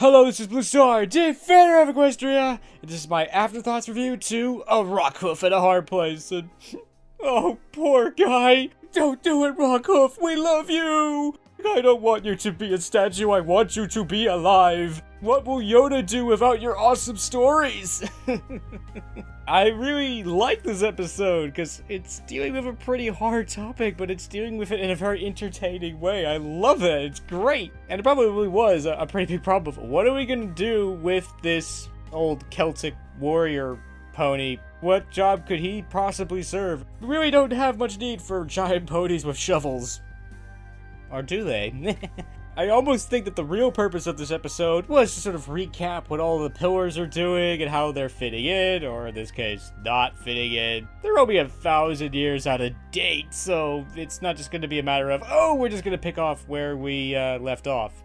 Hello, this is BlueStar, Defender of Equestria, and this is my Afterthoughts review to a Rockhoof at a hard place, and oh, poor guy. Don't do it, Rockhoof, we love you! I don't want you to be a statue, I want you to be alive. What will Yoda do without your awesome stories? I really like this episode, because it's dealing with a pretty hard topic, but it's dealing with it in a very entertaining way. I love it, it's great. And it probably was a pretty big problem. What are we gonna do with this old Celtic warrior pony? What job could he possibly serve? We really don't have much need for giant ponies with shovels. Or do they? I almost think that the real purpose of this episode was to sort of recap what all the pillars are doing and how they're fitting in, or in this case, not fitting in. They're only 1,000 years out of date, so it's not just going to be a matter of, oh, we're just going to pick off where we left off.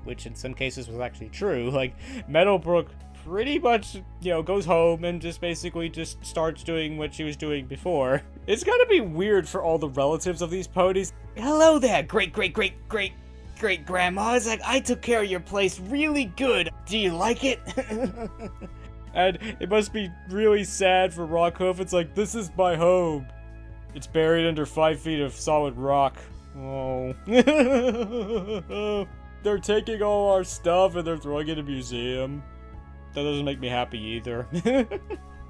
Which in some cases was actually true. Like, Meadowbrook pretty much, you know, goes home and just basically just starts doing what she was doing before. It's gotta be weird for all the relatives of these ponies. Hello there, great-grandma. It's like, I took care of your place really good. Do you like it? And it must be really sad for Rockhoof. It's like, this is my home. It's buried under 5 feet of solid rock. Oh. They're taking all our stuff and they're throwing it in a museum. That doesn't make me happy either.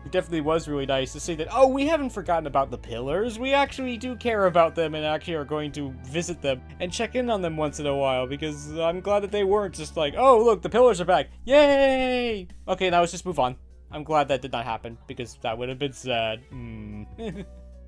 It definitely was really nice to see that, oh, we haven't forgotten about the pillars. We actually do care about them and actually are going to visit them and check in on them once in a while, because I'm glad that they weren't just like, oh, look, the pillars are back. Yay! Okay, now let's just move on. I'm glad that did not happen, because that would have been sad.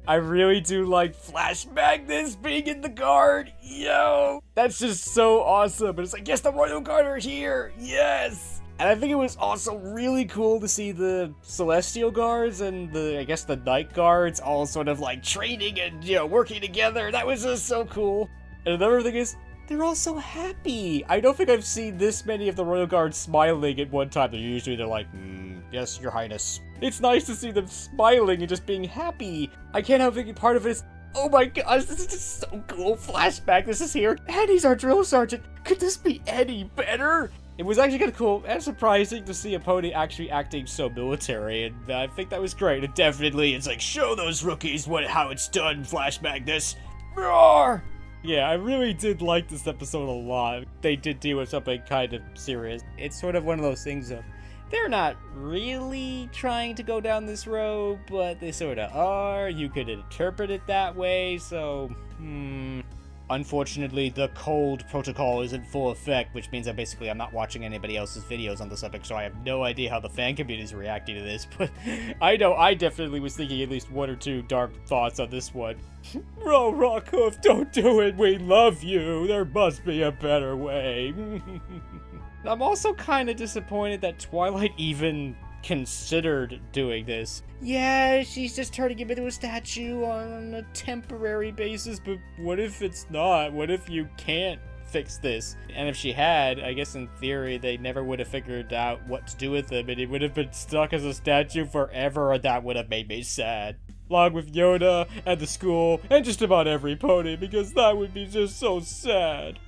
I really do like Flash Magnus being in the guard. Yo! That's just so awesome. And it's like, yes, the Royal Guard are here. Yes! And I think it was also really cool to see the Celestial Guards and I guess the Night Guards all sort of like training and, you know, working together. That was just so cool. And another thing is, they're all so happy. I don't think I've seen this many of the Royal Guards smiling at one time. They're like, yes, your highness. It's nice to see them smiling and just being happy. I can't help thinking part of it is, oh my gosh, this is just so cool. Flashback, this is here. Eddie's our drill sergeant. Could this be any better? It was actually kind of cool and surprising to see a pony actually acting so military, and I think that was great. And definitely, it's like, show those rookies how it's done, Flash Magnus. Roar! Yeah, I really did like this episode a lot. They did deal with something kind of serious. It's sort of one of those things of, they're not really trying to go down this road, but they sort of are. You could interpret it that way, so, Unfortunately, the cold protocol is in full effect, which means that basically I'm not watching anybody else's videos on the subject, so I have no idea how the fan community is reacting to this, but I know I definitely was thinking at least 1 or 2 dark thoughts on this one. Bro, Rockhoof, don't do it, we love you, there must be a better way. I'm also kind of disappointed that Twilight even considered doing this. Yeah, she's just turning him into a statue on a temporary basis, but what if it's not? What if you can't fix this? And if she had, I guess in theory they never would have figured out what to do with him, and he would have been stuck as a statue forever, and that would have made me sad. Along with Yoda and the school and just about every pony, because that would be just so sad.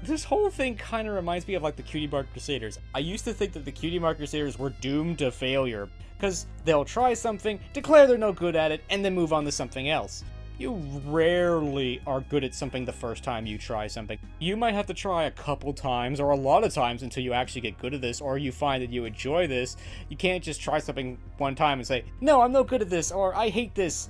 This whole thing kind of reminds me of like the Cutie Mark Crusaders. I used to think that the Cutie Mark Crusaders were doomed to failure, because they'll try something, declare they're no good at it, and then move on to something else. You rarely are good at something the first time you try something. You might have to try a couple times, or a lot of times, until you actually get good at this, or you find that you enjoy this. You can't just try something one time and say, no, I'm no good at this, or I hate this.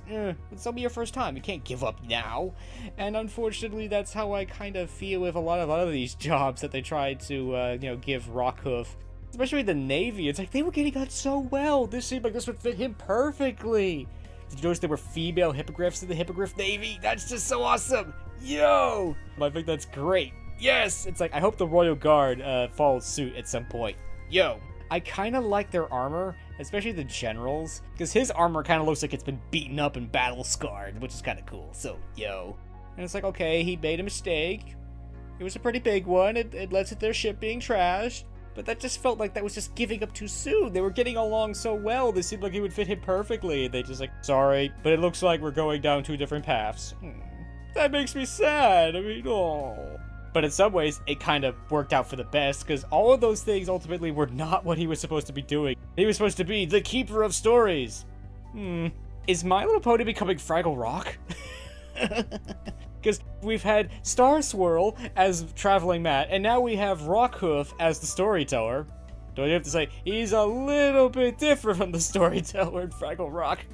It's only your first time. You can't give up now. And unfortunately, that's how I kind of feel with a lot of these jobs that they try to, give Rockhoof. Especially the Navy. It's like, they were getting on so well. This seemed like this would fit him perfectly. Did you notice there were female hippogriffs in the Hippogriff Navy? That's just so awesome! Yo! I think that's great. Yes! It's like, I hope the Royal Guard follows suit at some point. Yo! I kind of like their armor, especially the general's, because his armor kind of looks like it's been beaten up and battle-scarred, which is kind of cool, so, yo. And it's like, okay, he made a mistake. It was a pretty big one. It led to their ship being trashed. But that just felt like that was just giving up too soon. They were getting along so well. They seemed like it would fit him perfectly. They just like, sorry, but it looks like we're going down 2 different paths. That makes me sad. I mean, oh. But in some ways, it kind of worked out for the best, because all of those things ultimately were not what he was supposed to be doing. He was supposed to be the keeper of stories. Is My Little Pony becoming Fraggle Rock? Because we've had Star Swirl as Traveling Matt, and now we have Rockhoof as the storyteller. Do I have to say, he's a little bit different from the storyteller in Fraggle Rock?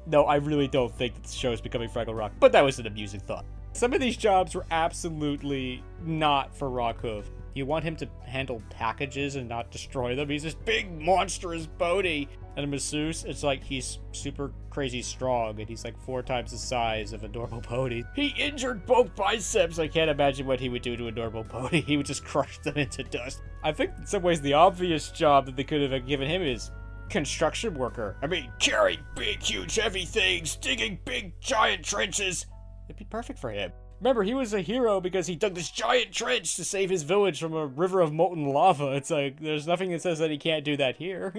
No, I really don't think that the show is becoming Fraggle Rock, but that was an amusing thought. Some of these jobs were absolutely not for Rockhoof. You want him to handle packages and not destroy them? He's this big, monstrous pony. And a masseuse, it's like he's super crazy strong, and he's like 4 times the size of a normal pony. He injured both biceps. I can't imagine what he would do to a normal pony. He would just crush them into dust. I think in some ways the obvious job that they could have given him is construction worker. I mean, carrying big, huge, heavy things, digging big, giant trenches. It'd be perfect for him. Remember, he was a hero because he dug this giant trench to save his village from a river of molten lava. It's like, there's nothing that says that he can't do that here.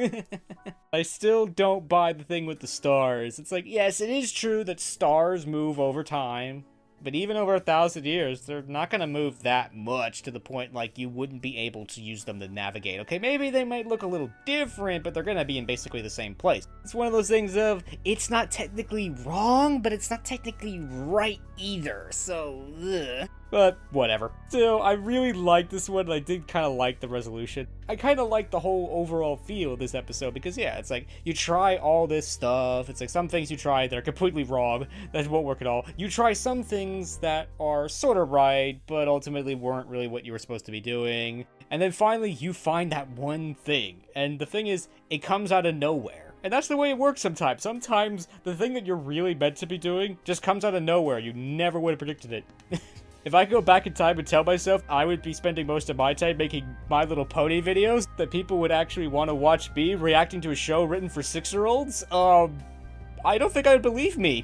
I still don't buy the thing with the stars. It's like, yes, it is true that stars move over time. But even over 1,000 years, they're not going to move that much to the point like you wouldn't be able to use them to navigate. Okay, maybe they might look a little different, but they're going to be in basically the same place. It's one of those things of, it's not technically wrong, but it's not technically right either, so ugh. But whatever. Still, I really liked this one, and I did kind of like the resolution. I kind of like the whole overall feel of this episode, because yeah, it's like, you try all this stuff, it's like some things you try that are completely wrong, that won't work at all. You try some things that are sort of right, but ultimately weren't really what you were supposed to be doing. And then finally, you find that one thing. And the thing is, it comes out of nowhere. And that's the way it works sometimes. Sometimes, the thing that you're really meant to be doing just comes out of nowhere. You never would have predicted it. If I could go back in time and tell myself I would be spending most of my time making My Little Pony videos that people would actually want to watch me reacting to a show written for 6-year-olds, I don't think I'd believe me.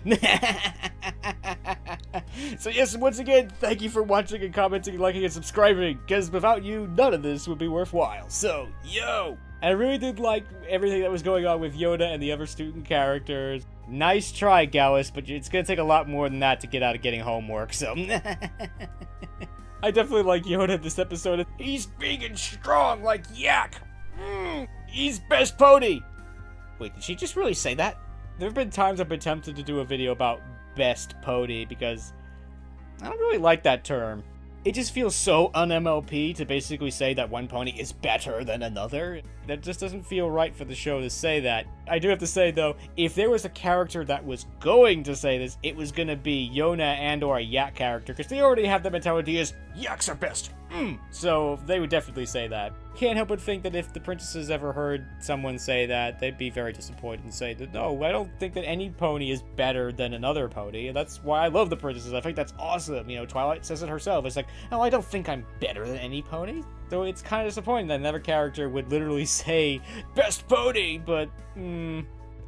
So yes, once again, thank you for watching and commenting, liking, and subscribing, because without you, none of this would be worthwhile. So, yo! And I really did like everything that was going on with Yoda and the other student characters. Nice try, Gallus, but it's gonna take a lot more than that to get out of getting homework, so... I definitely like Yoda in this episode. He's big and strong like Yak! He's best pony! Wait, did she just really say that? There have been times I've been tempted to do a video about best pony, because I don't really like that term. It just feels so un-MLP to basically say that one pony is better than another. That just doesn't feel right for the show to say that. I do have to say, though, if there was a character that was going to say this, it was gonna be Yona and or a Yak character, because they already have the mentality as, Yaks are best! So they would definitely say that. Can't help but think that if the princesses ever heard someone say that, they'd be very disappointed and say that, no, I don't think that any pony is better than another pony, and that's why I love the princesses. I think that's awesome. You know, Twilight says it herself. It's like, oh, I don't think I'm better than any pony. So it's kind of disappointing that another character would literally say, best pony, but,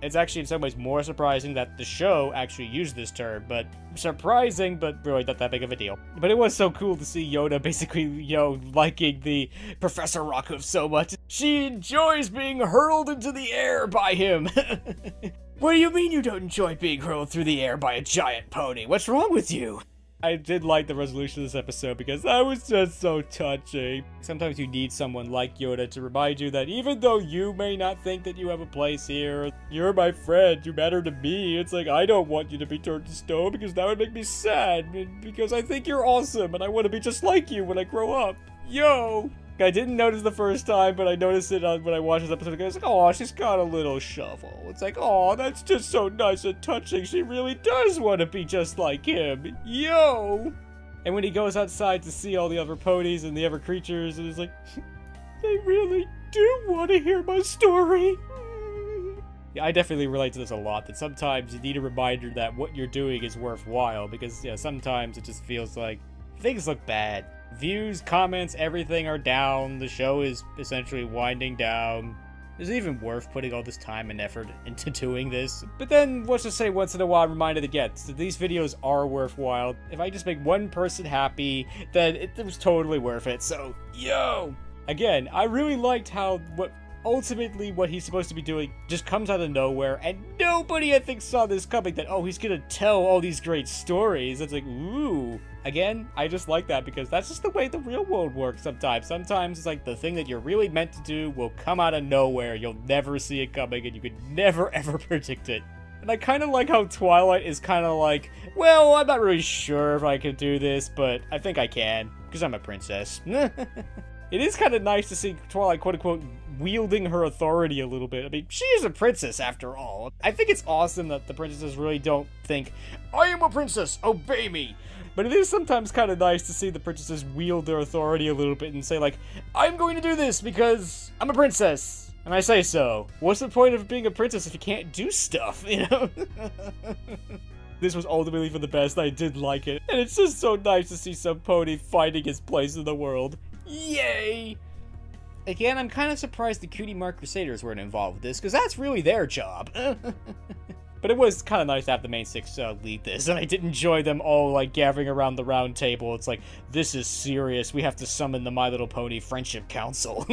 it's actually in some ways more surprising that the show actually used this term, but surprising, but really not that big of a deal. But it was so cool to see Yoda basically, you know, liking the Professor Rockhoof so much. She enjoys being hurled into the air by him. What do you mean you don't enjoy being hurled through the air by a giant pony? What's wrong with you? I did like the resolution of this episode because that was just so touching. Sometimes you need someone like Yoda to remind you that even though you may not think that you have a place here, you're my friend, you matter to me. It's like, I don't want you to be turned to stone because that would make me sad, because I think you're awesome and I want to be just like you when I grow up. Yo! I didn't notice the first time, but I noticed it when I watched this episode. I was like, oh, she's got a little shovel. It's like, oh, that's just so nice and touching. She really does want to be just like him. Yo! And when he goes outside to see all the other ponies and the other creatures, and he's like, they really do want to hear my story. Yeah, I definitely relate to this a lot, that sometimes you need a reminder that what you're doing is worthwhile, because, yeah, sometimes it just feels like things look bad. Views, comments, everything are down. The show is essentially winding down. Is it even worth putting all this time and effort into doing this? But then, let's just say once in a while, I'm reminded again that these videos are worthwhile. If I just make one person happy, then it was totally worth it. So, yo! Again, I really liked how what ultimately what he's supposed to be doing just comes out of nowhere, and nobody, I think, saw this coming, that, oh, he's gonna tell all these great stories. It's like, ooh. Again, I just like that, because that's just the way the real world works sometimes. Sometimes it's like the thing that you're really meant to do will come out of nowhere. You'll never see it coming, and you could never, ever predict it. And I kind of like how Twilight is kind of like, well, I'm not really sure if I can do this, but I think I can, because I'm a princess. It is kind of nice to see Twilight, quote-unquote, wielding her authority a little bit. I mean, she is a princess, after all. I think it's awesome that the princesses really don't think, I am a princess, obey me. But it is sometimes kind of nice to see the princesses wield their authority a little bit and say, like, I'm going to do this because I'm a princess, and I say so. What's the point of being a princess if you can't do stuff, you know? This was ultimately for the best. I did like it. And it's just so nice to see some pony finding his place in the world. Yay! Again, I'm kind of surprised the Cutie Mark Crusaders weren't involved with this, because that's really their job. But it was kind of nice to have the main six lead this, and I did enjoy them all, like, gathering around the round table. It's like, this is serious. We have to summon the My Little Pony Friendship Council.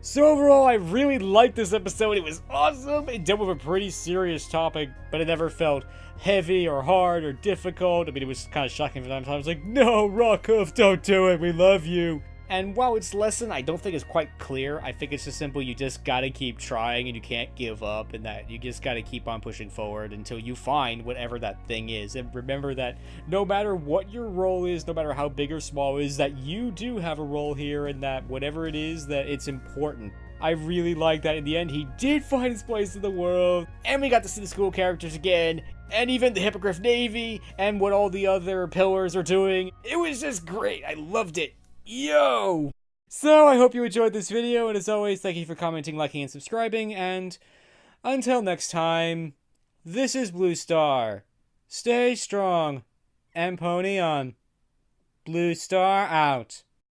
So overall, I really liked this episode. It was awesome. It dealt with a pretty serious topic, but it never felt heavy or hard or difficult. I mean, it was kind of shocking for times. I was like, no, Rockhoof, don't do it. We love you. And while its lesson I don't think is quite clear, I think it's just simple. You just gotta keep trying, and you can't give up, and that you just gotta keep on pushing forward until you find whatever that thing is. And remember that no matter what your role is, no matter how big or small it is, that you do have a role here, and that whatever it is, that it's important. I really like that in the end he did find his place in the world, and we got to see the school characters again, and even the Hippogriff Navy, and what all the other pillars are doing. It was just great. I loved it. Yo! So, I hope you enjoyed this video, and as always, thank you for commenting, liking, and subscribing, and until next time, this is Blue Star. Stay strong, and pony on. Blue Star out.